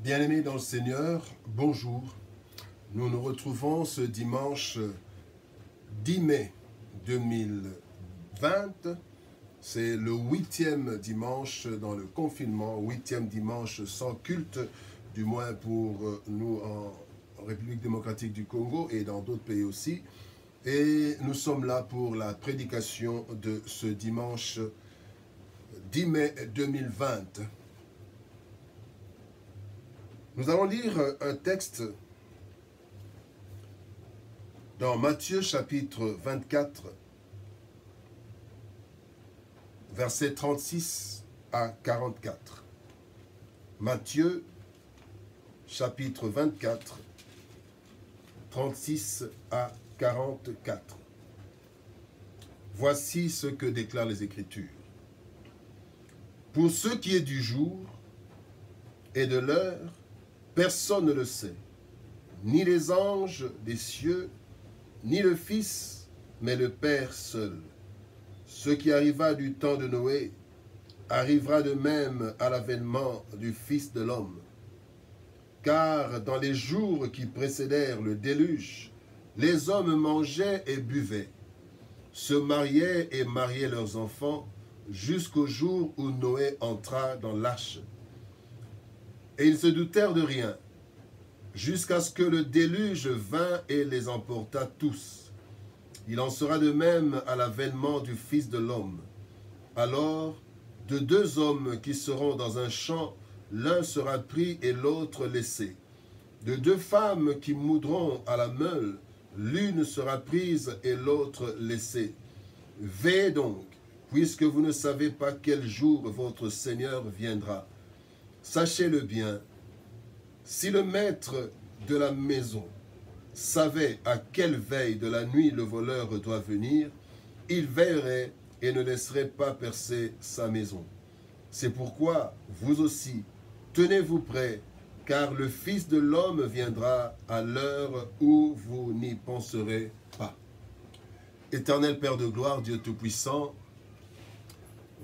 Bien-aimés dans le Seigneur, bonjour. Nous nous retrouvons ce dimanche 10 mai 2020. C'est le 8e dimanche dans le confinement, 8e dimanche sans culte, du moins pour nous en République démocratique du Congo et dans d'autres pays aussi. Et nous sommes là pour la prédication de ce dimanche 10 mai 2020. Nous allons lire un texte dans Matthieu chapitre 24, versets 36 à 44. Matthieu chapitre 24, 36 à 44. Voici ce que déclarent les Écritures. Pour ce qui est du jour et de l'heure, personne ne le sait, ni les anges des cieux, ni le Fils, mais le Père seul. Ce qui arriva du temps de Noé arrivera de même à l'avènement du Fils de l'homme. Car dans les jours qui précédèrent le déluge, les hommes mangeaient et buvaient, se mariaient et mariaient leurs enfants, jusqu'au jour où Noé entra dans l'arche. Et ils se doutèrent de rien, jusqu'à ce que le déluge vint et les emporta tous. Il en sera de même à l'avènement du Fils de l'homme. Alors, de deux hommes qui seront dans un champ, l'un sera pris et l'autre laissé. De deux femmes qui moudront à la meule, l'une sera prise et l'autre laissée. Veillez donc, puisque vous ne savez pas quel jour votre Seigneur viendra. Sachez-le bien, si le maître de la maison savait à quelle veille de la nuit le voleur doit venir, il veillerait et ne laisserait pas percer sa maison. C'est pourquoi, vous aussi, tenez-vous prêts, car le Fils de l'homme viendra à l'heure où vous n'y penserez pas. Éternel Père de gloire, Dieu Tout-Puissant,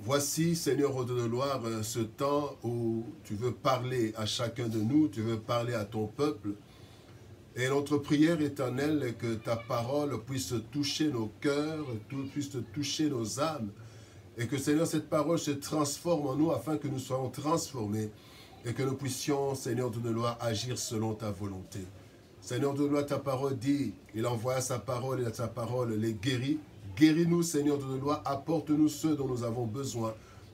voici, Seigneur de gloire, ce temps où tu veux parler à chacun de nous, tu veux parler à ton peuple. Et notre prière éternelle est que ta parole puisse toucher nos cœurs, puisse toucher nos âmes. Et que, Seigneur, cette parole se transforme en nous afin que nous soyons transformés et que nous puissions, Seigneur de gloire, agir selon ta volonté. Seigneur de gloire, ta parole dit, il envoie sa parole et ta parole les guérit. Guéris-nous, Seigneur de gloire, apporte-nous ceux dont nous avons besoin.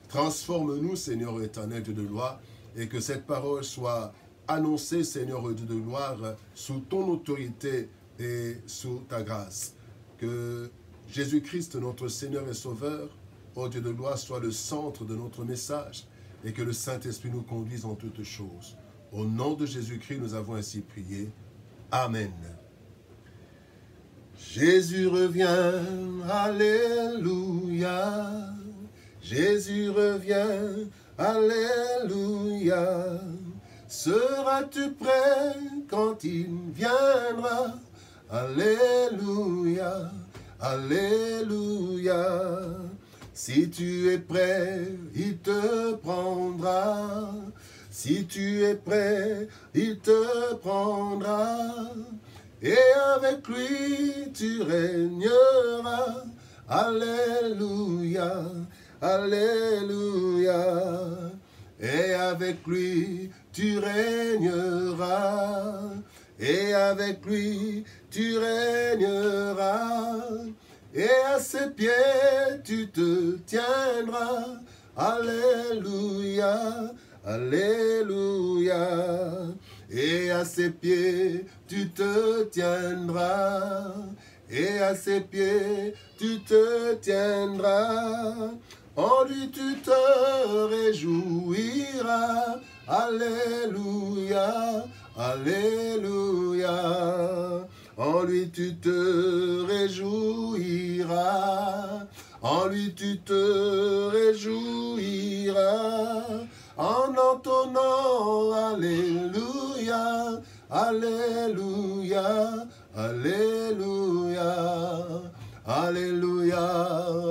Transforme-nous, Seigneur éternel de gloire, et que cette parole soit annoncée, Seigneur de gloire, sous ton autorité et sous ta grâce. Que Jésus-Christ, notre Seigneur et Sauveur, ô Dieu de gloire, soit le centre de notre message, et que le Saint-Esprit nous conduise en toutes choses. Au nom de Jésus-Christ, nous avons ainsi prié. Amen. Jésus revient, alléluia. Jésus revient, alléluia. Seras-tu prêt quand il viendra? Alléluia, alléluia. Si tu es prêt, il te prendra. Si tu es prêt, il te prendra. Et avec lui, tu régneras. Alléluia, alléluia. Et avec lui, tu régneras. Et avec lui, tu régneras. Et à ses pieds, tu te tiendras. Alléluia, alléluia. Et à ses pieds, tu te tiendras. Et à ses pieds, tu te tiendras. En lui, tu te réjouiras. Alléluia, alléluia. En lui, tu te réjouiras. En lui, tu te réjouiras. En entonnant Alléluia, Alléluia, Alléluia, Alléluia,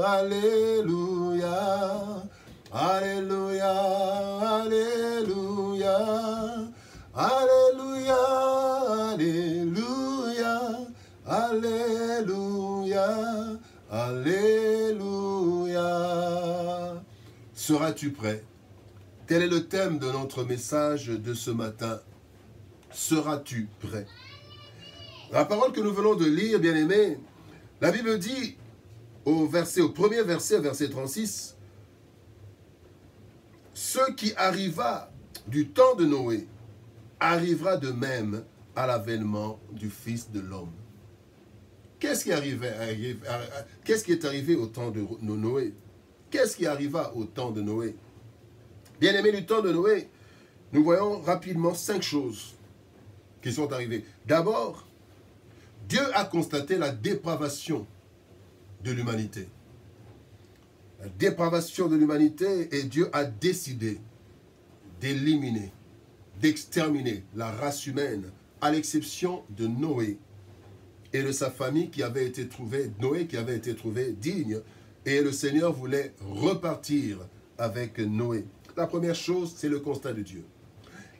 Alléluia, Alléluia, Alléluia, Seras-tu prêt? Tel est le thème de notre message de ce matin. Seras-tu prêt? La parole que nous venons de lire, bien-aimés, la Bible dit au premier verset, verset 36, « Ce qui arriva du temps de Noé arrivera de même à l'avènement du Fils de l'homme. » Qu'est-ce qui est arrivé au temps de Noé? Qu'est-ce qui arriva au temps de Noé? Bien-aimés, du temps de Noé, nous voyons rapidement 5 choses qui sont arrivées. D'abord, Dieu a constaté la dépravation de l'humanité. La dépravation de l'humanité, et Dieu a décidé d'éliminer, d'exterminer la race humaine, à l'exception de Noé et de sa famille qui avait été trouvée, Noé qui avait été trouvé digne, et le Seigneur voulait repartir avec Noé. La première chose, c'est le constat de Dieu.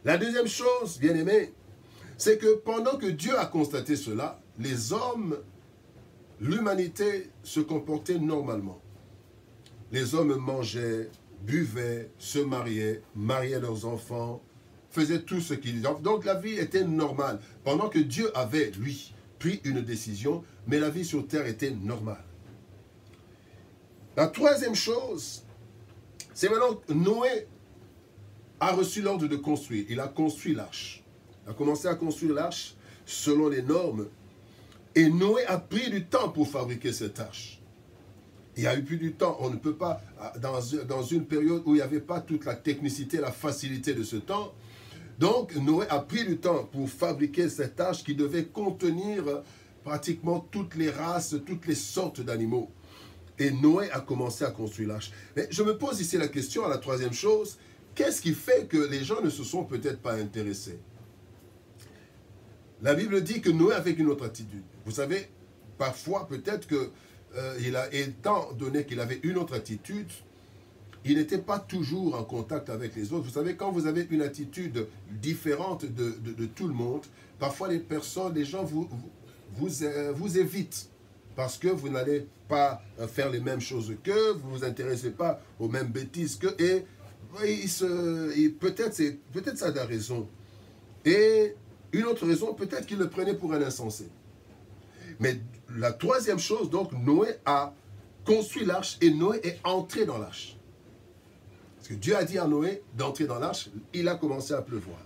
La deuxième chose, bien aimé, c'est que pendant que Dieu a constaté cela, les hommes, l'humanité se comportait normalement. Les hommes mangeaient, buvaient, se mariaient, mariaient leurs enfants, faisaient tout ce qu'ils... Donc la vie était normale. Pendant que Dieu avait, lui, pris une décision, mais la vie sur terre était normale. La troisième chose, c'est maintenant que Noé a reçu l'ordre de construire. Il a construit l'arche. Il a commencé à construire l'arche selon les normes. Et Noé a pris du temps pour fabriquer cette arche. Il y a eu plus du temps. On ne peut pas, dans une période où il n'y avait pas toute la technicité, la facilité de ce temps. Donc, Noé a pris du temps pour fabriquer cette arche qui devait contenir pratiquement toutes les races, toutes les sortes d'animaux. Et Noé a commencé à construire l'arche. Mais je me pose ici la question, à la troisième chose, qu'est-ce qui fait que les gens ne se sont peut-être pas intéressés? La Bible dit que Noé avait une autre attitude. Vous savez, parfois peut-être que étant donné qu'il avait une autre attitude, il n'était pas toujours en contact avec les autres. Vous savez, quand vous avez une attitude différente de tout le monde, parfois les personnes, les gens vous évitent parce que vous n'allez pas faire les mêmes choses qu'eux, vous ne vous intéressez pas aux mêmes bêtises qu'eux, et peut-être ça a la raison. Et une autre raison, peut-être qu'il le prenait pour un insensé. Mais la troisième chose, donc, Noé a construit l'arche et Noé est entré dans l'arche. Parce que Dieu a dit à Noé d'entrer dans l'arche, il a commencé à pleuvoir.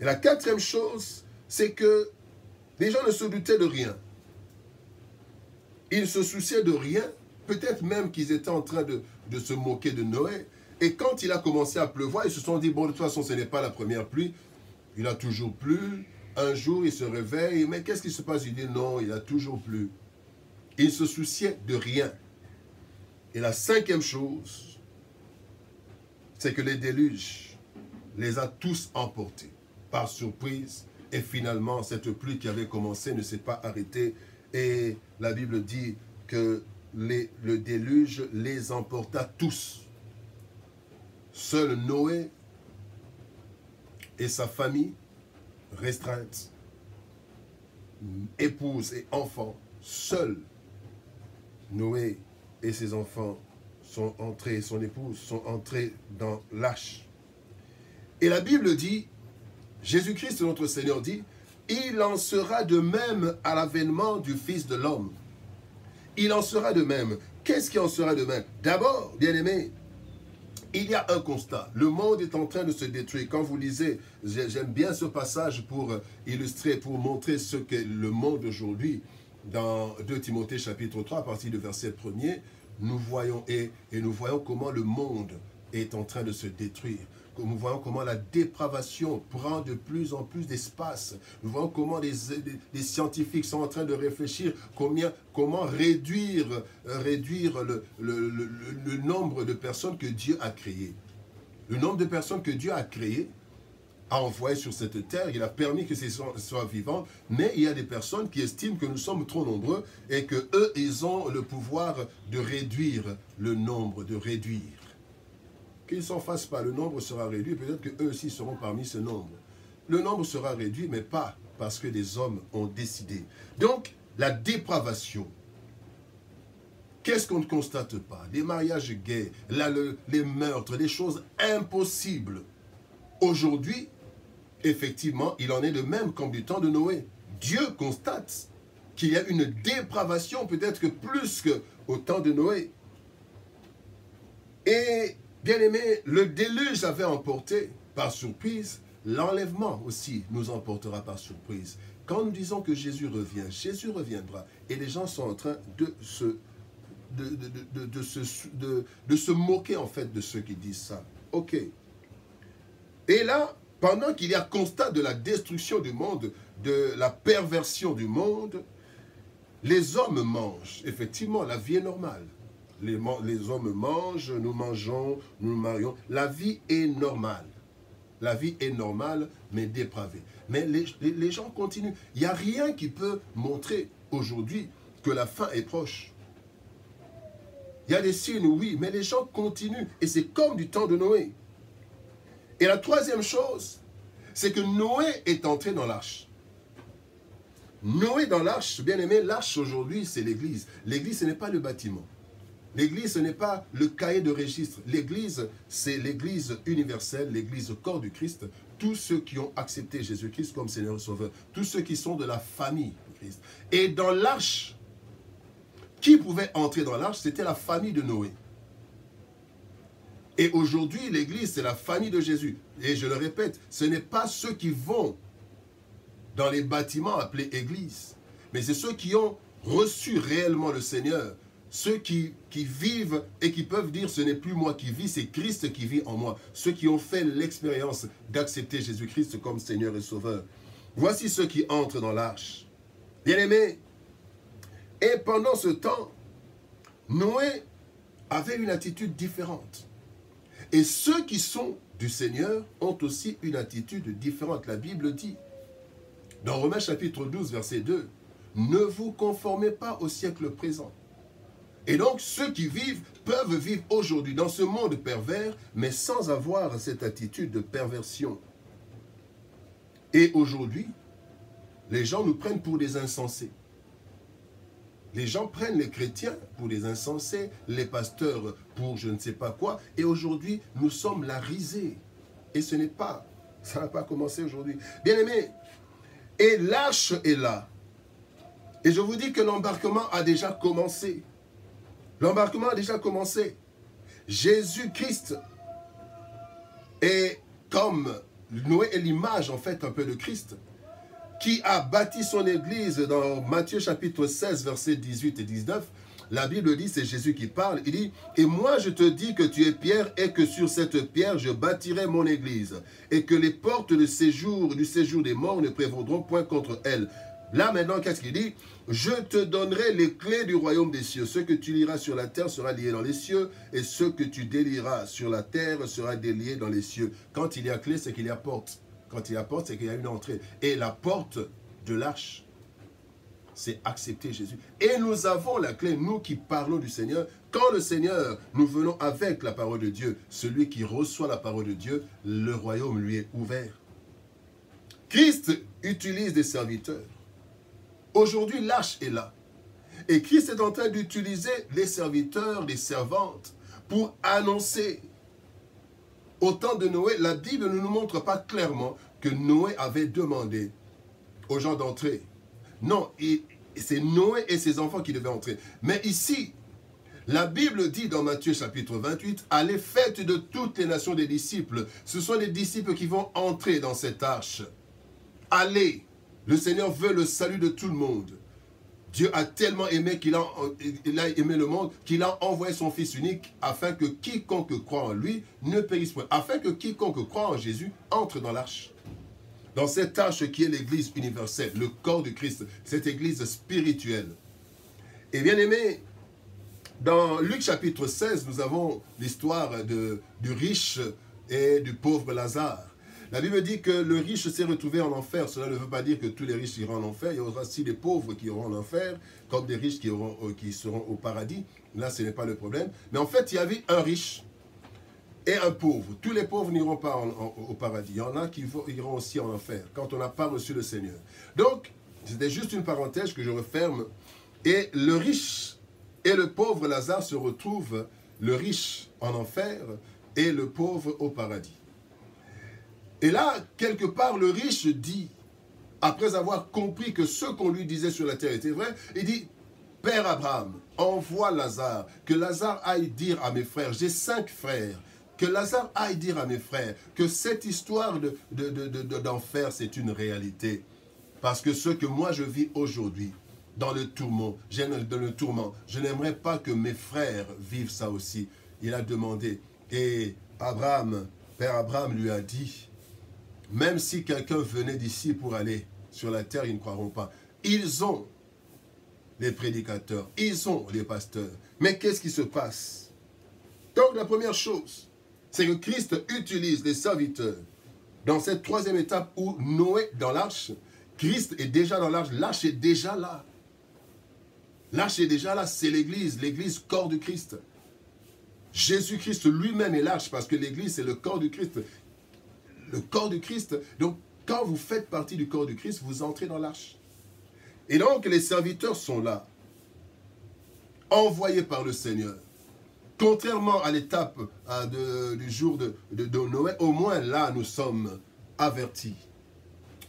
Et la quatrième chose, c'est que les gens ne se doutaient de rien. Ils se souciaient de rien, peut-être même qu'ils étaient en train de se moquer de Noé. Et quand il a commencé à pleuvoir, ils se sont dit, bon, de toute façon, ce n'est pas la première pluie, il a toujours plu. Un jour, il se réveille, mais qu'est-ce qui se passe? Il dit non, il a toujours plu. Il se souciait de rien. Et la cinquième chose, c'est que les déluges les a tous emportés par surprise. Et finalement, cette pluie qui avait commencé ne s'est pas arrêtée. Et la Bible dit que le déluge les emporta tous. Seul Noé et sa famille restreinte, épouse et enfants, seuls Noé et ses enfants sont entrés, son épouse sont entrés dans l'arche. Et la Bible dit, Jésus-Christ notre Seigneur dit, il en sera de même à l'avènement du Fils de l'homme. Il en sera de même. Qu'est-ce qui en sera de même? D'abord, bien-aimés, il y a un constat. Le monde est en train de se détruire. Quand vous lisez, j'aime bien ce passage pour illustrer, pour montrer ce qu'est le monde aujourd'hui. Dans 2 Timothée chapitre 3, à partir du verset 1er, nous voyons, et nous voyons comment le monde est en train de se détruire. Nous voyons comment la dépravation prend de plus en plus d'espace. Nous voyons comment les scientifiques sont en train de réfléchir comment réduire le nombre de personnes que Dieu a créées. Le nombre de personnes que Dieu a créées, a envoyé sur cette terre, il a permis que ces soient vivants, mais il y a des personnes qui estiment que nous sommes trop nombreux et que eux, ils ont le pouvoir de réduire le nombre, de réduire. Qu'ils ne s'en fassent pas, le nombre sera réduit, peut-être qu'eux aussi seront parmi ce nombre. Le nombre sera réduit, mais pas parce que les hommes ont décidé. Donc, la dépravation Qu'est-ce qu'on ne constate pas? Les mariages gays, les meurtres, des choses impossibles. Aujourd'hui, effectivement, il en est de même comme du temps de Noé. Dieu constate qu'il y a une dépravation, peut-être que plus qu'au temps de Noé. Et, bien aimé, le déluge avait emporté par surprise, l'enlèvement aussi nous emportera par surprise. Quand nous disons que Jésus revient, Jésus reviendra. Et les gens sont en train de se moquer en fait de ceux qui disent ça. Ok. Et là, pendant qu'il y a constat de la destruction du monde, de la perversion du monde, les hommes mangent. Effectivement, la vie est normale. Les hommes mangent, nous mangeons, nous nous marions. La vie est normale. La vie est normale, mais dépravée. Mais les gens continuent. Il n'y a rien qui peut montrer aujourd'hui que la fin est proche. Il y a des signes, oui, mais les gens continuent. Et c'est comme du temps de Noé. Et la troisième chose, c'est que Noé est entré dans l'arche. Noé dans l'arche, bien aimé, l'arche aujourd'hui, c'est l'église. L'église, ce n'est pas le bâtiment. L'église, ce n'est pas le cahier de registre. L'église, c'est l'église universelle, l'église corps du Christ. Tous ceux qui ont accepté Jésus-Christ comme Seigneur et Sauveur. Tous ceux qui sont de la famille de Christ. Et dans l'arche, qui pouvait entrer dans l'arche? C'était la famille de Noé. Et aujourd'hui, l'église, c'est la famille de Jésus. Et je le répète, ce n'est pas ceux qui vont dans les bâtiments appelés églises, mais c'est ceux qui ont reçu réellement le Seigneur. Ceux qui vivent et qui peuvent dire, ce n'est plus moi qui vis, c'est Christ qui vit en moi. Ceux qui ont fait l'expérience d'accepter Jésus-Christ comme Seigneur et Sauveur. Voici ceux qui entrent dans l'arche. Bien-aimés, et pendant ce temps, Noé avait une attitude différente. Et ceux qui sont du Seigneur ont aussi une attitude différente. La Bible dit, dans Romains chapitre 12, verset 2, « Ne vous conformez pas au siècle présent. » Et donc, ceux qui vivent peuvent vivre aujourd'hui dans ce monde pervers, mais sans avoir cette attitude de perversion. Et aujourd'hui, les gens nous prennent pour des insensés. Les gens prennent les chrétiens pour des insensés, les pasteurs pour je ne sais pas quoi. Et aujourd'hui, nous sommes la risée. Et ce n'est pas, ça n'a pas commencé aujourd'hui. Bien aimé, et l'arche est là. Et je vous dis que l'embarquement a déjà commencé. L'embarquement a déjà commencé. Jésus-Christ est comme Noé est l'image en fait un peu de Christ, qui a bâti son église dans Matthieu chapitre 16, versets 18 et 19. La Bible dit, c'est Jésus qui parle, il dit, « Et moi je te dis que tu es Pierre et que sur cette pierre je bâtirai mon église, et que les portes du séjour des morts ne prévaudront point contre elle. » Là maintenant, qu'est-ce qu'il dit? « Je te donnerai les clés du royaume des cieux. Ce que tu lieras sur la terre sera lié dans les cieux, et ce que tu délieras sur la terre sera délié dans les cieux. » Quand il y a clé, c'est qu'il y a porte. Quand il y a porte, c'est qu'il y a une entrée. Et la porte de l'arche, c'est accepter Jésus. Et nous avons la clé, nous qui parlons du Seigneur. Quand le Seigneur, nous venons avec la parole de Dieu, celui qui reçoit la parole de Dieu, le royaume lui est ouvert. Christ utilise des serviteurs. Aujourd'hui, l'arche est là. Et Christ est en train d'utiliser les serviteurs, les servantes, pour annoncer. Au temps de Noé, la Bible ne nous montre pas clairement que Noé avait demandé aux gens d'entrer. Non, c'est Noé et ses enfants qui devaient entrer. Mais ici, la Bible dit dans Matthieu chapitre 28, « Allez, faites de toutes les nations des disciples. » Ce sont les disciples qui vont entrer dans cette arche. Allez, le Seigneur veut le salut de tout le monde. Dieu a tellement aimé qu'il a aimé le monde qu'il a envoyé son Fils unique afin que quiconque croit en lui ne périsse point. Afin que quiconque croit en Jésus entre dans l'arche. Dans cette arche qui est l'église universelle, le corps du Christ, cette église spirituelle. Et bien aimé, dans Luc chapitre 16, nous avons l'histoire du riche et du pauvre Lazare. La Bible dit que le riche s'est retrouvé en enfer. Cela ne veut pas dire que tous les riches iront en enfer. Il y aura aussi des pauvres qui iront en enfer, comme des riches qui seront au paradis. Là, ce n'est pas le problème. Mais en fait, il y avait un riche et un pauvre. Tous les pauvres n'iront pas au paradis. Il y en a qui iront aussi en enfer, quand on n'a pas reçu le Seigneur. Donc, c'était juste une parenthèse que je referme. Et le riche Et le pauvre Lazare se retrouve, le riche en enfer et le pauvre au paradis. Et là, quelque part, le riche dit, après avoir compris que ce qu'on lui disait sur la terre était vrai, il dit, Père Abraham, envoie Lazare, que Lazare aille dire à mes frères, j'ai 5 frères, que Lazare aille dire à mes frères que cette histoire d'enfer, c'est une réalité. Parce que ce que moi je vis aujourd'hui, dans le tourment, je n'aimerais pas que mes frères vivent ça aussi. Il a demandé, et Abraham, Père Abraham lui a dit, même si quelqu'un venait d'ici pour aller sur la terre, ils ne croiront pas. Ils ont les prédicateurs, ils ont les pasteurs. Mais qu'est-ce qui se passe? Donc la première chose, c'est que Christ utilise les serviteurs dans cette troisième étape où Noé dans l'arche, Christ est déjà dans l'arche, l'arche est déjà là. L'arche est déjà là, c'est l'église corps du Christ. Jésus-Christ lui-même est l'arche parce que l'église c'est le corps du Christ. Le corps du Christ. Donc quand vous faites partie du corps du Christ, vous entrez dans l'arche. Et donc les serviteurs sont là, envoyés par le Seigneur. Contrairement à l'étape du jour de Noé, au moins là nous sommes avertis.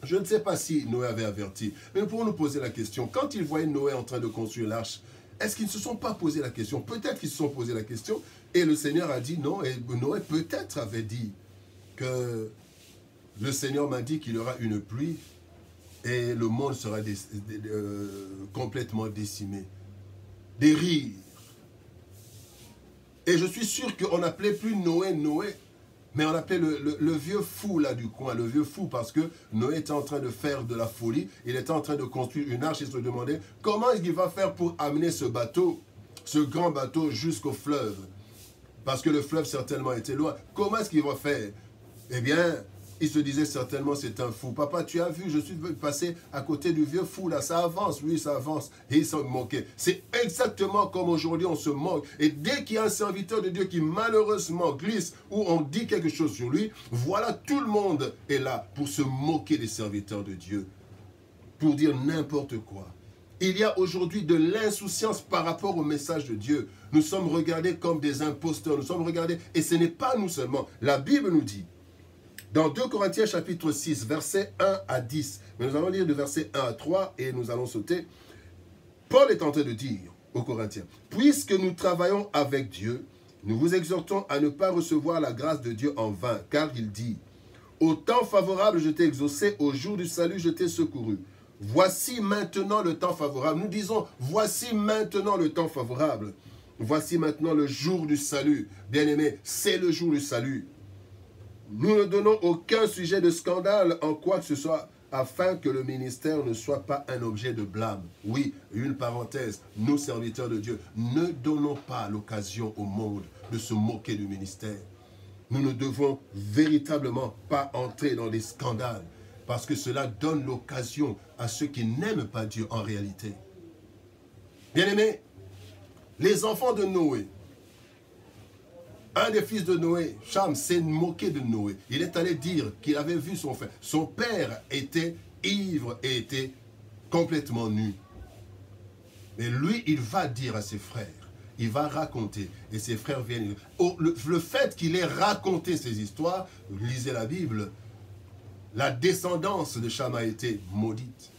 Je ne sais pas si Noé avait averti, mais nous pouvons nous poser la question. Quand ils voyaient Noé en train de construire l'arche, est-ce qu'ils ne se sont pas posé la question? Peut-être qu'ils se sont posé la question et le Seigneur a dit non. Et Noé peut-être avait dit que le Seigneur m'a dit qu'il y aura une pluie et le monde sera complètement décimé. Des rires. Et je suis sûr qu'on n'appelait plus Noé, Noé, mais on appelait le vieux fou là du coin, le vieux fou, parce que Noé était en train de faire de la folie, il était en train de construire une arche, il se demandait comment est-ce qu'il va faire pour amener ce bateau, ce grand bateau jusqu'au fleuve, parce que le fleuve certainement était loin. Comment est-ce qu'il va faire? Eh bien, il se disait certainement c'est un fou. Papa, tu as vu, je suis passé à côté du vieux fou là, ça avance, oui ça avance. Et il s'en moquait. C'est exactement comme aujourd'hui on se moque. Et dès qu'il y a un serviteur de Dieu qui malheureusement glisse ou on dit quelque chose sur lui, voilà, tout le monde est là pour se moquer des serviteurs de Dieu. Pour dire n'importe quoi. Il y a aujourd'hui de l'insouciance par rapport au message de Dieu. Nous sommes regardés comme des imposteurs, nous sommes regardés, et ce n'est pas nous seulement. La Bible nous dit, dans 2 Corinthiens chapitre 6, versets 1 à 10, mais nous allons lire de versets 1 à 3 et nous allons sauter. Paul est en train de dire aux Corinthiens, « Puisque nous travaillons avec Dieu, nous vous exhortons à ne pas recevoir la grâce de Dieu en vain, car il dit, « Au temps favorable je t'ai exaucé, au jour du salut je t'ai secouru. Voici maintenant le temps favorable. » Nous disons, « Voici maintenant le temps favorable. Voici maintenant le jour du salut. » Bien-aimés, c'est le jour du salut. Nous ne donnons aucun sujet de scandale en quoi que ce soit, afin que le ministère ne soit pas un objet de blâme. Oui, une parenthèse, nous serviteurs de Dieu, ne donnons pas l'occasion au monde de se moquer du ministère. Nous ne devons véritablement pas entrer dans des scandales, parce que cela donne l'occasion à ceux qui n'aiment pas Dieu en réalité. Bien-aimés, les enfants de Noé, un des fils de Noé, Cham, s'est moqué de Noé. Il est allé dire qu'il avait vu son frère. Son père était ivre et était complètement nu. Mais lui, il va dire à ses frères, il va raconter. Et ses frères viennent. Oh, le fait qu'il ait raconté ces histoires, lisez la Bible, la descendance de Cham a été maudite.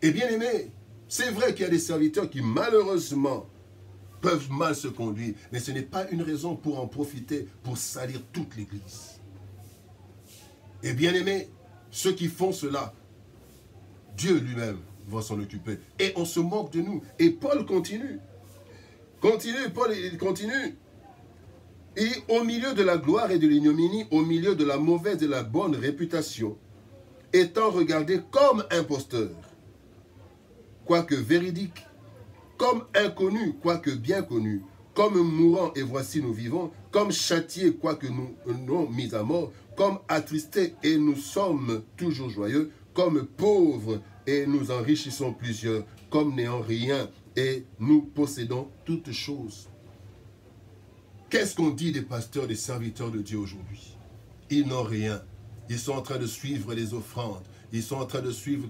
Et bien aimé, c'est vrai qu'il y a des serviteurs qui malheureusement peuvent mal se conduire, mais ce n'est pas une raison pour en profiter, pour salir toute l'Église. Et bien aimé, ceux qui font cela, Dieu lui-même va s'en occuper. Et on se moque de nous. Et Paul continue. Paul il continue. Et au milieu de la gloire et de l'ignominie, au milieu de la mauvaise et de la bonne réputation, étant regardé comme imposteur, quoique véridique, comme inconnu, quoique bien connu, comme mourant et voici nous vivons, comme châtiés, quoique nous non mis à mort, comme attristés et nous sommes toujours joyeux, comme pauvres et nous enrichissons plusieurs, comme n'ayant rien et nous possédons toutes choses. Qu'est-ce qu'on dit des pasteurs, des serviteurs de Dieu aujourd'hui? Ils n'ont rien. Ils sont en train de suivre les offrandes. Ils sont en train de suivre...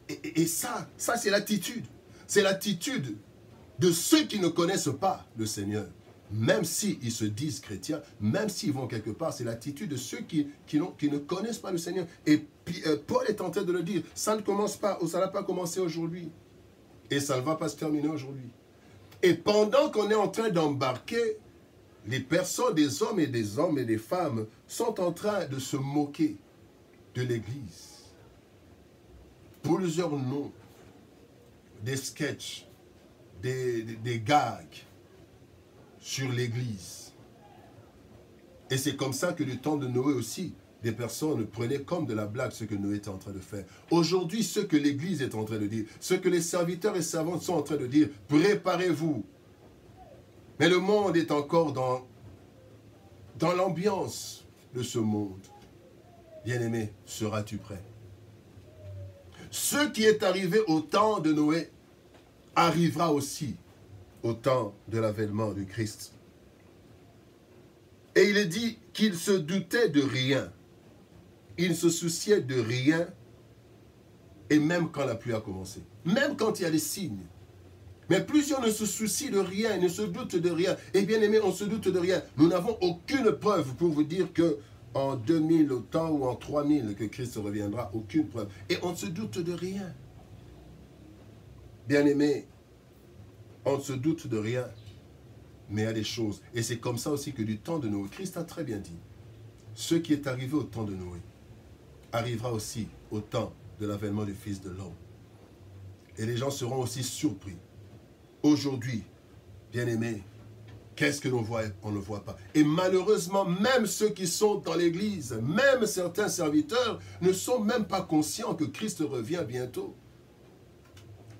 Et ça c'est l'attitude. C'est l'attitude de ceux qui ne connaissent pas le Seigneur. Même s'ils se disent chrétiens, même s'ils vont quelque part, c'est l'attitude de ceux qui ne connaissent pas le Seigneur. Et puis, Paul est en train de le dire, ça ne commence pas, ou ça n'a pas commencé aujourd'hui. Et ça ne va pas se terminer aujourd'hui. Et pendant qu'on est en train d'embarquer, les personnes, des hommes et des femmes, sont en train de se moquer de l'Église. Plusieurs noms, des sketchs, des gags sur l'Église. Et c'est comme ça que du temps de Noé aussi, des personnes prenaient comme de la blague ce que Noé était en train de faire. Aujourd'hui, ce que l'Église est en train de dire, ce que les serviteurs et servantes sont en train de dire, préparez-vous. Mais le monde est encore dans l'ambiance de ce monde. Bien-aimé, seras-tu prêt? Ce qui est arrivé au temps de Noé arrivera aussi au temps de l'avènement du Christ. Et il est dit qu'il se doutait de rien. Il ne se souciait de rien. Et même quand la pluie a commencé. Même quand il y a des signes. Mais plusieurs ne se soucient de rien, ne se doutent de rien. Et bien aimé, on se doute de rien. Nous n'avons aucune preuve pour vous dire que en 2000 au temps ou en 3000 que Christ reviendra. Aucune preuve. Et on ne se doute de rien. Bien aimé, on ne se doute de rien. Mais il y a des choses. Et c'est comme ça aussi que du temps de Noé, Christ a très bien dit, ce qui est arrivé au temps de Noé arrivera aussi au temps de l'avènement du Fils de l'homme. Et les gens seront aussi surpris. Aujourd'hui, bien-aimés, qu'est-ce que l'on voit? On ne voit pas. Et malheureusement, même ceux qui sont dans l'église, même certains serviteurs, ne sont même pas conscients que Christ revient bientôt.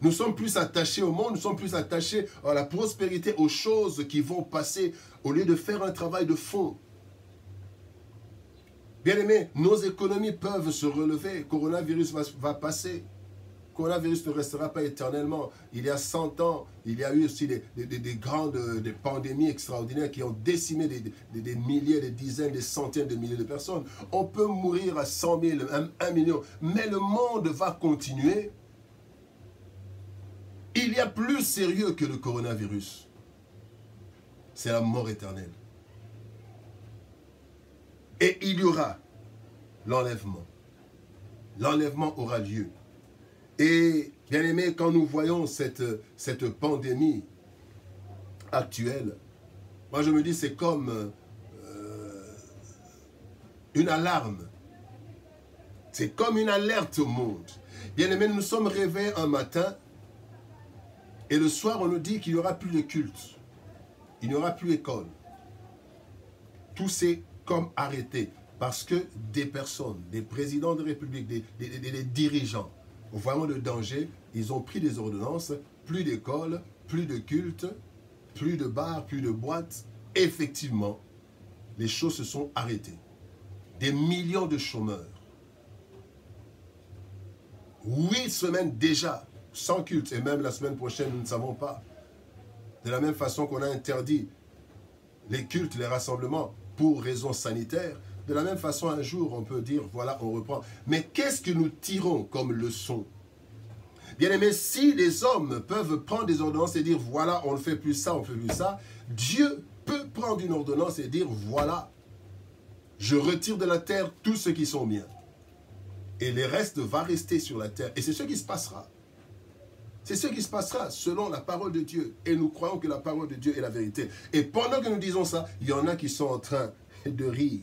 Nous sommes plus attachés au monde, nous sommes plus attachés à la prospérité, aux choses qui vont passer, au lieu de faire un travail de fond. Bien-aimés, nos économies peuvent se relever. Le coronavirus va passer. Le coronavirus ne restera pas éternellement. Il y a 100 ans, il y a eu aussi des pandémies extraordinaires qui ont décimé des milliers, des dizaines, des centaines de milliers de personnes. On peut mourir à 100 000, 1 million. Mais le monde va continuer. Il y a plus sérieux que le coronavirus. C'est la mort éternelle. Et il y aura l'enlèvement. L'enlèvement aura lieu. Et, bien aimé, quand nous voyons cette pandémie actuelle, moi je me dis c'est comme une alarme. C'est comme une alerte au monde. Bien aimé, nous sommes réveillés un matin et le soir on nous dit qu'il n'y aura plus de culte. Il n'y aura plus d'école. Tout s'est comme arrêté parce que des personnes, des présidents de république, des dirigeants, voyant le danger, ils ont pris des ordonnances, plus d'école, plus de culte, plus de bars, plus de boîtes. Effectivement, les choses se sont arrêtées. Des millions de chômeurs. 8 semaines déjà, sans culte, et même la semaine prochaine, nous ne savons pas. De la même façon qu'on a interdit les cultes, les rassemblements, pour raisons sanitaires, de la même façon, un jour, on peut dire, voilà, on reprend. Mais qu'est-ce que nous tirons comme leçon? Bien aimé, si les hommes peuvent prendre des ordonnances et dire, voilà, on ne fait plus ça, on ne fait plus ça, Dieu peut prendre une ordonnance et dire, voilà, je retire de la terre tous ceux qui sont miens. Et le reste va rester sur la terre. Et c'est ce qui se passera. C'est ce qui se passera selon la parole de Dieu. Et nous croyons que la parole de Dieu est la vérité. Et pendant que nous disons ça, il y en a qui sont en train de rire.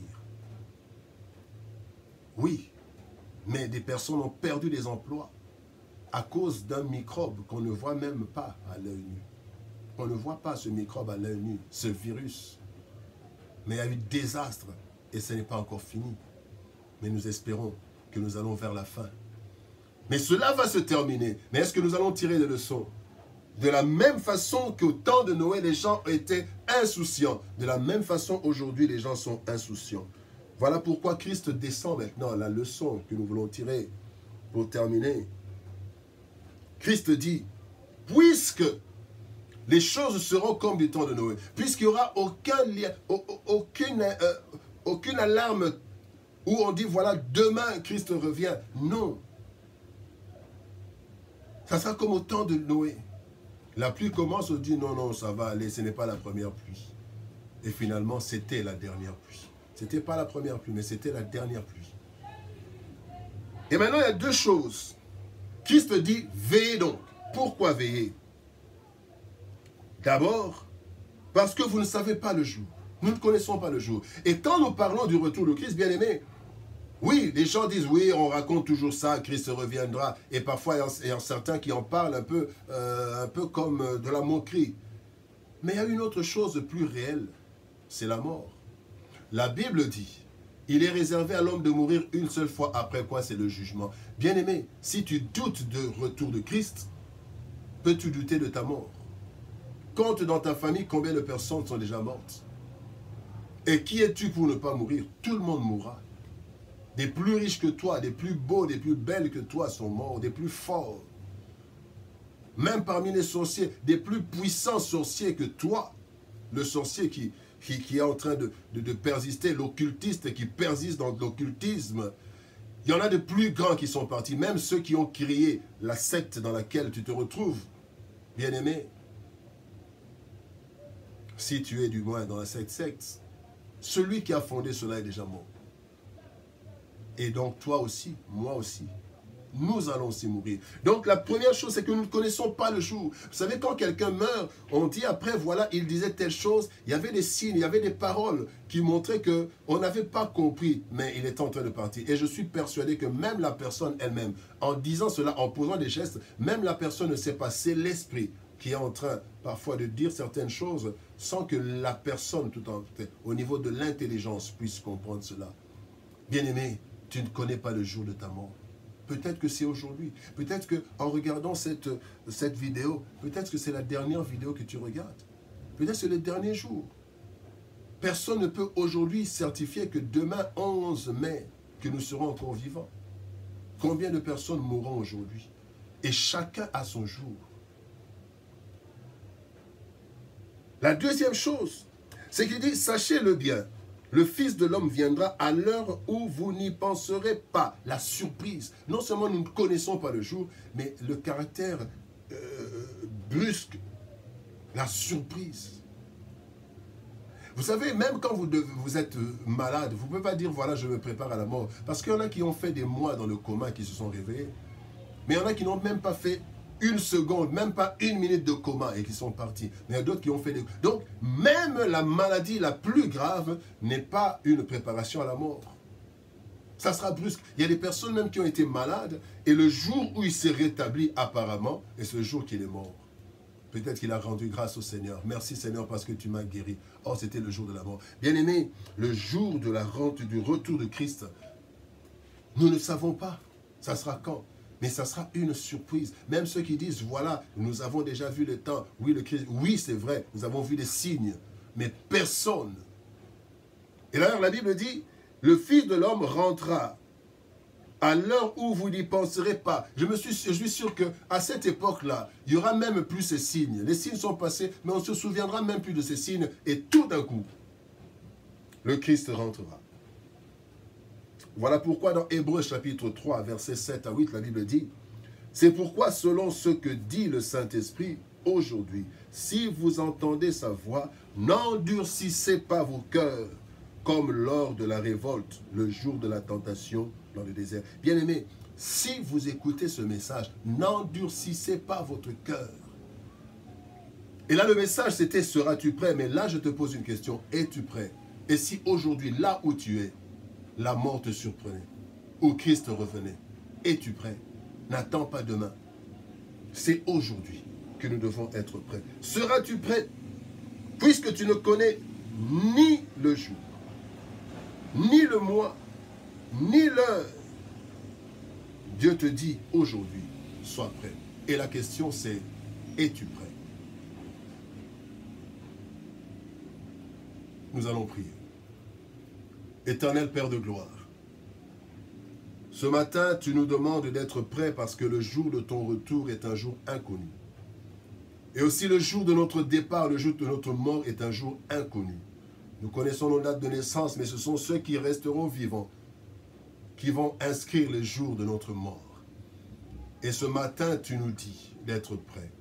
Oui, mais des personnes ont perdu des emplois à cause d'un microbe qu'on ne voit même pas à l'œil nu. On ne voit pas ce microbe à l'œil nu, ce virus. Mais il y a eu désastre et ce n'est pas encore fini. Mais nous espérons que nous allons vers la fin. Mais cela va se terminer. Mais est-ce que nous allons tirer des leçons? De la même façon qu'au temps de Noé, les gens étaient insouciants. De la même façon, aujourd'hui, les gens sont insouciants. Voilà pourquoi Christ descend maintenant. La leçon que nous voulons tirer pour terminer. Christ dit, puisque les choses seront comme du temps de Noé, puisqu'il n'y aura aucune alarme où on dit, voilà, demain Christ revient. Non. Ça sera comme au temps de Noé. La pluie commence, on dit non, non, ça va aller, ce n'est pas la première pluie. Et finalement, c'était la dernière pluie. Ce n'était pas la première pluie, mais c'était la dernière pluie. Et maintenant, il y a deux choses. Christ dit, veillez donc. Pourquoi veiller? D'abord, parce que vous ne savez pas le jour. Nous ne connaissons pas le jour. Et quand nous parlons du retour de Christ, bien aimé, oui, les gens disent, oui, on raconte toujours ça, Christ reviendra. Et parfois, il y a certains qui en parlent un peu comme de la moquerie. Mais il y a une autre chose plus réelle, c'est la mort. La Bible dit, il est réservé à l'homme de mourir une seule fois, après quoi c'est le jugement. Bien-aimé, si tu doutes du retour de Christ, peux-tu douter de ta mort? Compte dans ta famille combien de personnes sont déjà mortes. Et qui es-tu pour ne pas mourir? Tout le monde mourra. Des plus riches que toi, des plus beaux, des plus belles que toi sont morts, des plus forts. Même parmi les sorciers, des plus puissants sorciers que toi, le sorcier qui est en train de persister, l'occultiste qui persiste dans l'occultisme. Il y en a de plus grands qui sont partis, même ceux qui ont créé la secte dans laquelle tu te retrouves, bien-aimé. Si tu es du moins dans cette secte, celui qui a fondé cela est déjà mort. Et donc toi aussi, moi aussi, nous allons aussi mourir. Donc la première chose, c'est que nous ne connaissons pas le jour. Vous savez, quand quelqu'un meurt, on dit après, voilà, il disait telle chose. Il y avait des signes, il y avait des paroles qui montraient qu'on n'avait pas compris, mais il est en train de partir. Et je suis persuadé que même la personne elle-même, en disant cela, en posant des gestes, même la personne ne sait pas, c'est l'esprit qui est en train parfois de dire certaines choses sans que la personne, au niveau de l'intelligence, puisse comprendre cela. Bien-aimé, tu ne connais pas le jour de ta mort. Peut-être que c'est aujourd'hui. Peut-être qu'en regardant cette vidéo, peut-être que c'est la dernière vidéo que tu regardes. Peut-être que c'est le dernier jour. Personne ne peut aujourd'hui certifier que demain, 11 mai, que nous serons encore vivants. Combien de personnes mourront aujourd'hui? Et chacun a son jour. La deuxième chose, c'est qu'il dit, sachez-le bien, le Fils de l'homme viendra à l'heure où vous n'y penserez pas. La surprise. Non seulement nous ne connaissons pas le jour, mais le caractère brusque, la surprise. Vous savez, même quand vous êtes malade, vous ne pouvez pas dire, voilà, je me prépare à la mort. Parce qu'il y en a qui ont fait des mois dans le coma, qui se sont réveillés. Mais il y en a qui n'ont même pas fait une seconde, même pas une minute de coma et qui sont partis. Mais il y a d'autres qui ont fait des... Donc, même la maladie la plus grave n'est pas une préparation à la mort. Ça sera brusque. Il y a des personnes même qui ont été malades et le jour où il s'est rétabli apparemment, est ce jour qu'il est mort. Peut-être qu'il a rendu grâce au Seigneur. Merci Seigneur parce que tu m'as guéri. Oh, c'était le jour de la mort. Bien-aimé, le jour de du retour de Christ, nous ne savons pas. Ça sera quand? Mais ça sera une surprise. Même ceux qui disent, voilà, nous avons déjà vu le temps. Oui, le Christ, oui, c'est vrai, nous avons vu des signes. Mais personne. Et d'ailleurs, la Bible dit, le Fils de l'homme rentrera à l'heure où vous n'y penserez pas. Je suis sûr qu'à cette époque-là, il y aura même plus ces signes. Les signes sont passés, mais on ne se souviendra même plus de ces signes. Et tout d'un coup, le Christ rentrera. Voilà pourquoi dans Hébreux chapitre 3, versets 7 à 8, la Bible dit, « C'est pourquoi selon ce que dit le Saint-Esprit aujourd'hui, si vous entendez sa voix, n'endurcissez pas vos cœurs, comme lors de la révolte, le jour de la tentation dans le désert. » Bien-aimés, si vous écoutez ce message, n'endurcissez pas votre cœur. Et là, le message, c'était « Seras-tu prêt ?» Mais là, je te pose une question, es-tu prêt? Et si aujourd'hui, là où tu es, la mort te surprenait, ou Christ revenait, es-tu prêt? N'attends pas demain. C'est aujourd'hui que nous devons être prêts. Seras-tu prêt? Puisque tu ne connais ni le jour, ni le mois, ni l'heure. Dieu te dit aujourd'hui, sois prêt. Et la question c'est, es-tu prêt? Nous allons prier. Éternel Père de gloire, ce matin, tu nous demandes d'être prêts parce que le jour de ton retour est un jour inconnu. Et aussi le jour de notre départ, le jour de notre mort est un jour inconnu. Nous connaissons nos dates de naissance, mais ce sont ceux qui resteront vivants qui vont inscrire le jour de notre mort. Et ce matin, tu nous dis d'être prêts.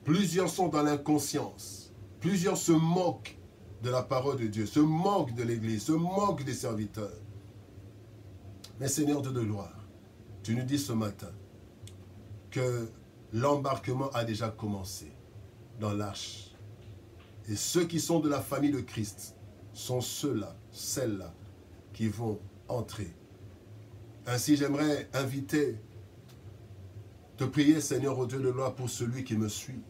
Plusieurs sont dans l'inconscience. Plusieurs se moquent de la parole de Dieu, se moquent de l'Église, se moquent des serviteurs. Mais Seigneur Dieu de gloire, tu nous dis ce matin que l'embarquement a déjà commencé dans l'arche. Et ceux qui sont de la famille de Christ sont ceux-là, celles-là, qui vont entrer. Ainsi, j'aimerais te prier, Seigneur, au Dieu de gloire, pour celui qui me suit,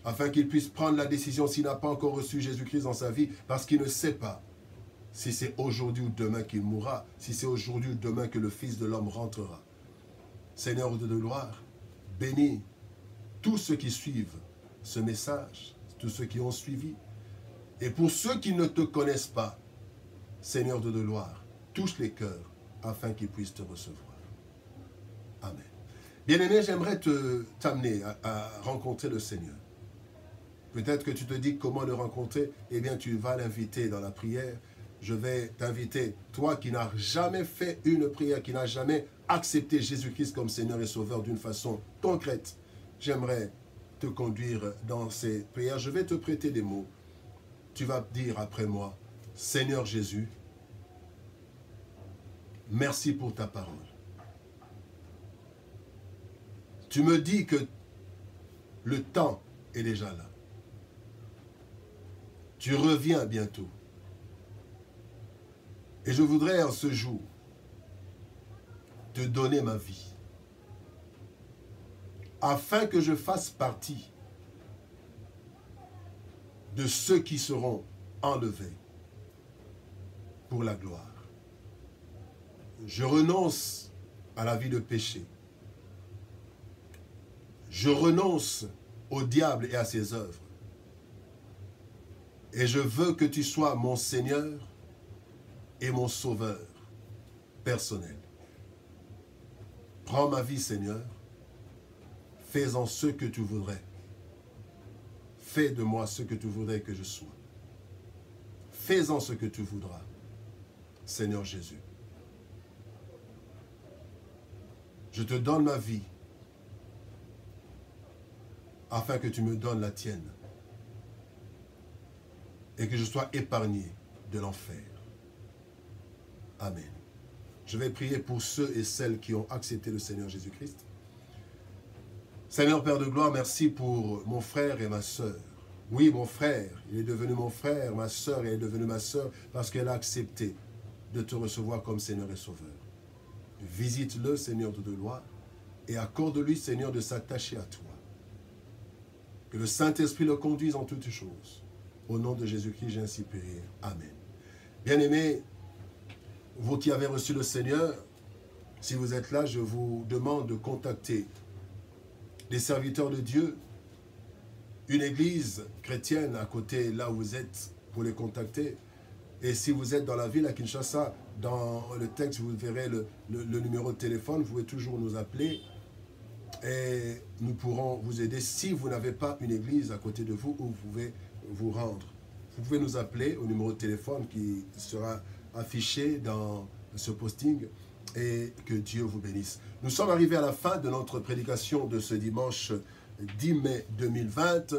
afin qu'il puisse prendre la décision s'il n'a pas encore reçu Jésus-Christ dans sa vie, parce qu'il ne sait pas si c'est aujourd'hui ou demain qu'il mourra, si c'est aujourd'hui ou demain que le Fils de l'homme rentrera. Seigneur, au Dieu de gloire, bénis tous ceux qui suivent ce message, tous ceux qui ont suivi. Et pour ceux qui ne te connaissent pas, Seigneur Dieu de gloire, touche les cœurs afin qu'ils puissent te recevoir. Amen. Bien-aimé, j'aimerais t'amener à rencontrer le Seigneur. Peut-être que tu te dis comment le rencontrer. Eh bien, tu vas l'inviter dans la prière. Je vais t'inviter, toi qui n'as jamais fait une prière, qui n'as jamais accepté Jésus-Christ comme Seigneur et Sauveur d'une façon concrète. J'aimerais te conduire dans ces prières. Je vais te prêter des mots. Tu vas dire après moi, Seigneur Jésus, merci pour ta parole. Tu me dis que le temps est déjà là. Tu reviens bientôt. Et je voudrais en ce jour te donner ma vie, afin que je fasse partie de ceux qui seront enlevés pour la gloire. Je renonce à la vie de péché. Je renonce au diable et à ses œuvres. Et je veux que tu sois mon Seigneur et mon Sauveur personnel. Prends ma vie, Seigneur. Fais-en ce que tu voudrais. Fais de moi ce que tu voudrais que je sois. Fais-en ce que tu voudras, Seigneur Jésus. Je te donne ma vie afin que tu me donnes la tienne et que je sois épargné de l'enfer. Amen. Je vais prier pour ceux et celles qui ont accepté le Seigneur Jésus-Christ. Seigneur Père de gloire, merci pour mon frère et ma sœur. Oui, mon frère, il est devenu mon frère, ma sœur, elle est devenue ma sœur parce qu'elle a accepté de te recevoir comme Seigneur et Sauveur. Visite-le, Seigneur de gloire, et accorde-lui, Seigneur, de s'attacher à toi. Que le Saint-Esprit le conduise en toutes choses. Au nom de Jésus-Christ, j'ai ainsi prié. Amen. Bien-aimés, vous qui avez reçu le Seigneur, si vous êtes là, je vous demande de contacter des serviteurs de Dieu, une église chrétienne à côté là où vous êtes pour les contacter. Et si vous êtes dans la ville à Kinshasa, dans le texte, vous verrez le numéro de téléphone, vous pouvez toujours nous appeler et nous pourrons vous aider si vous n'avez pas une église à côté de vous où vous pouvez vous rendre. Vous pouvez nous appeler au numéro de téléphone qui sera affiché dans ce posting et que Dieu vous bénisse. Nous sommes arrivés à la fin de notre prédication de ce dimanche 10 mai 2020.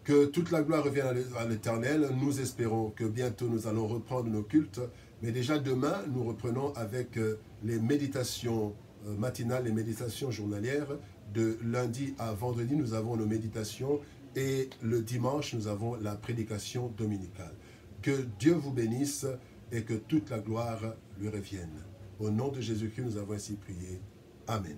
Que toute la gloire revienne à l'Éternel. Nous espérons que bientôt nous allons reprendre nos cultes. Mais déjà demain, nous reprenons avec les méditations matinales, les méditations journalières. De lundi à vendredi, nous avons nos méditations. Et le dimanche, nous avons la prédication dominicale. Que Dieu vous bénisse et que toute la gloire lui revienne. Au nom de Jésus-Christ, nous avons ainsi prié. Amen.